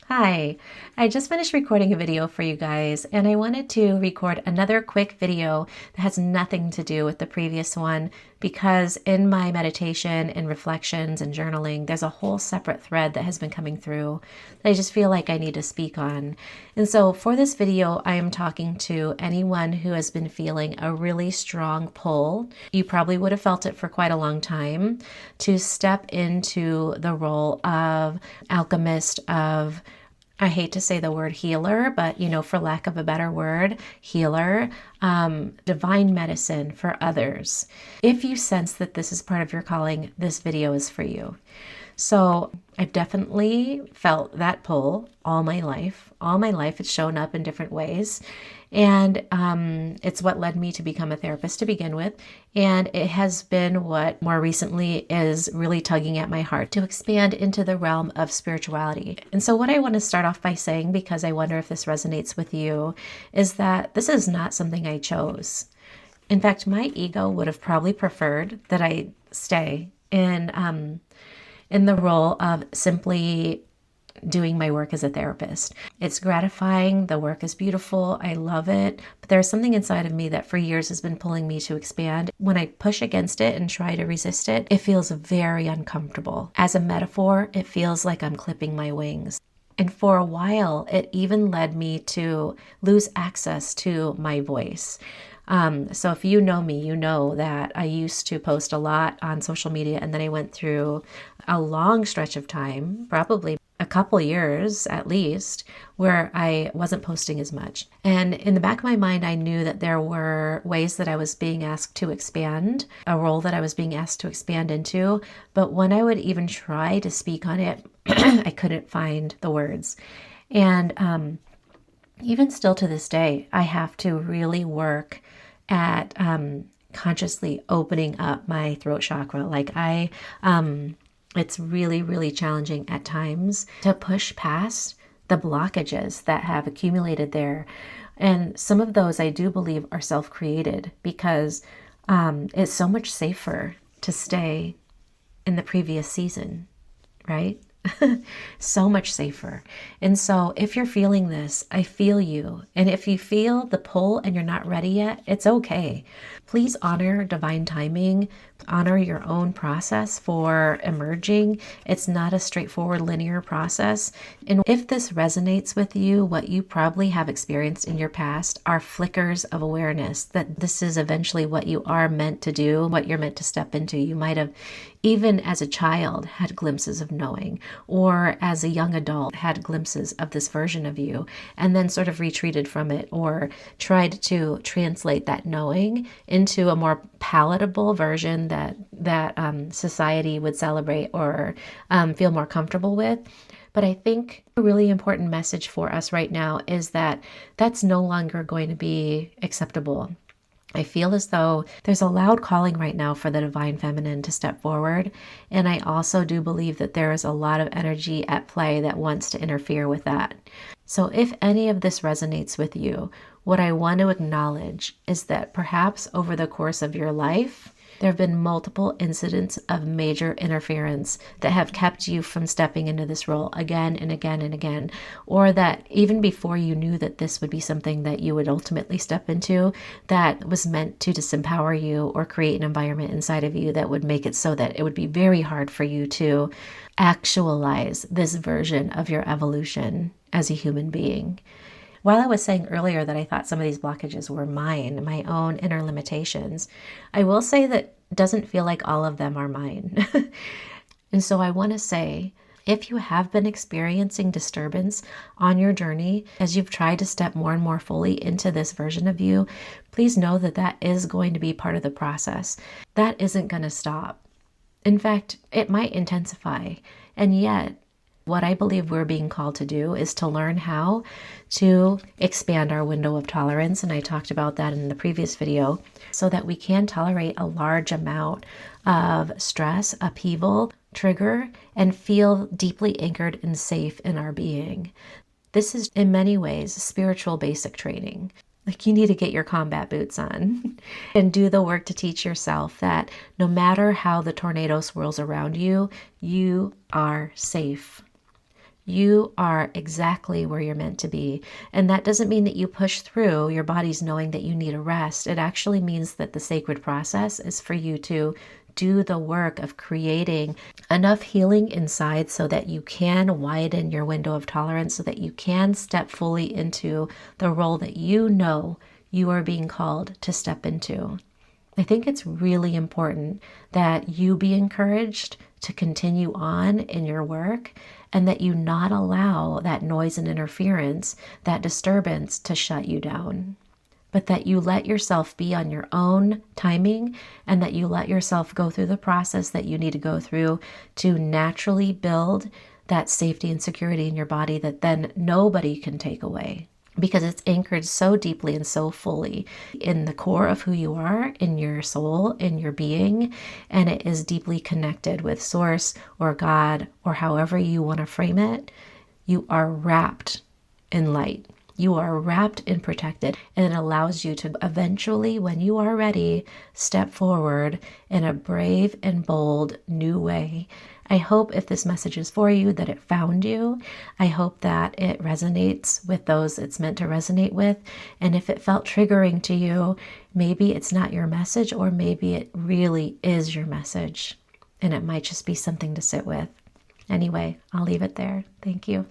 Hi, I just finished recording a video for you guys, and I wanted to record another quick video that has nothing to do with the previous one because in my meditation and reflections and journaling, there's a whole separate thread that has been coming through that I just feel like I need to speak on. And so for this video, I am talking to anyone who has been feeling a really strong pull. You probably would have felt it for quite a long time to step into the role of alchemist, of I hate to say the word healer, but for lack of a better word, healer, divine medicine for others. If you sense that this is part of your calling, this video is for you. So I've definitely felt that pull all my life. All my life, it's shown up in different ways. And it's what led me to become a therapist to begin with. And it has been what more recently is really tugging at my heart to expand into the realm of spirituality. And so what I want to start off by saying, because I wonder if this resonates with you, is that this is not something I chose. In fact, my ego would have probably preferred that I stay in the role of simply doing my work as a therapist. It's gratifying. The work is beautiful. I love it. But there's something inside of me that for years has been pulling me to expand. When I push against it and try to resist it, it feels very uncomfortable. As a metaphor, it feels like I'm clipping my wings. And for a while, it even led me to lose access to my voice. So if you know me, you know that I used to post a lot on social media, and then I went through a long stretch of time, probably a couple years at least, where I wasn't posting as much. And in the back of my mind, I knew that there were ways that I was being asked to expand, a role that I was being asked to expand into. But when I would even try to speak on it, I couldn't find the words. And even still to this day, I have to really work at consciously opening up my throat chakra. It's really, really challenging at times to push past the blockages that have accumulated there. And some of those I do believe are self-created because it's so much safer to stay in the previous season, right? So much safer. And so if you're feeling this, I feel you. And if you feel the pull and you're not ready yet, it's okay. Please honor divine timing, honor your own process for emerging. It's not a straightforward linear process. And if this resonates with you, what you probably have experienced in your past are flickers of awareness that this is eventually what you are meant to do, what you're meant to step into. You might have, even as a child, had glimpses of knowing, or as a young adult had glimpses of this version of you, and then sort of retreated from it or tried to translate that knowing into a more palatable version that society would celebrate or feel more comfortable with. But I think a really important message for us right now is that that's no longer going to be acceptable. I feel as though there's a loud calling right now for the divine feminine to step forward. And I also do believe that there is a lot of energy at play that wants to interfere with that. So if any of this resonates with you, what I want to acknowledge is that perhaps over the course of your life, there have been multiple incidents of major interference that have kept you from stepping into this role again and again and again, or that even before you knew that this would be something that you would ultimately step into, that was meant to disempower you or create an environment inside of you that would make it so that it would be very hard for you to actualize this version of your evolution as a human being. While I was saying earlier that I thought some of these blockages were mine, my own inner limitations, I will say that it doesn't feel like all of them are mine. And so I want to say, if you have been experiencing disturbance on your journey as you've tried to step more and more fully into this version of you, please know that that is going to be part of the process. That isn't going to stop. In fact, it might intensify. And yet, what I believe we're being called to do is to learn how to expand our window of tolerance. And I talked about that in the previous video, so that we can tolerate a large amount of stress, upheaval, trigger, and feel deeply anchored and safe in our being. This is in many ways spiritual basic training. Like, you need to get your combat boots on and do the work to teach yourself that no matter how the tornado swirls around you, you are safe. You are exactly where you're meant to be. And that doesn't mean that you push through your body's knowing that you need a rest. It actually means that the sacred process is for you to do the work of creating enough healing inside so that you can widen your window of tolerance, so that you can step fully into the role that you know you are being called to step into. I think it's really important that you be encouraged to continue on in your work and that you not allow that noise and interference, that disturbance to shut you down, but that you let yourself be on your own timing and that you let yourself go through the process that you need to go through to naturally build that safety and security in your body that then nobody can take away, because it's anchored so deeply and so fully in the core of who you are, in your soul, in your being, and it is deeply connected with Source or God or however you want to frame it. You are wrapped in light. You are wrapped and protected, and it allows you to eventually, when you are ready, step forward in a brave and bold new way. I hope if this message is for you that it found you. I hope that it resonates with those it's meant to resonate with. And if it felt triggering to you, maybe it's not your message, or maybe it really is your message. And it might just be something to sit with. Anyway, I'll leave it there. Thank you.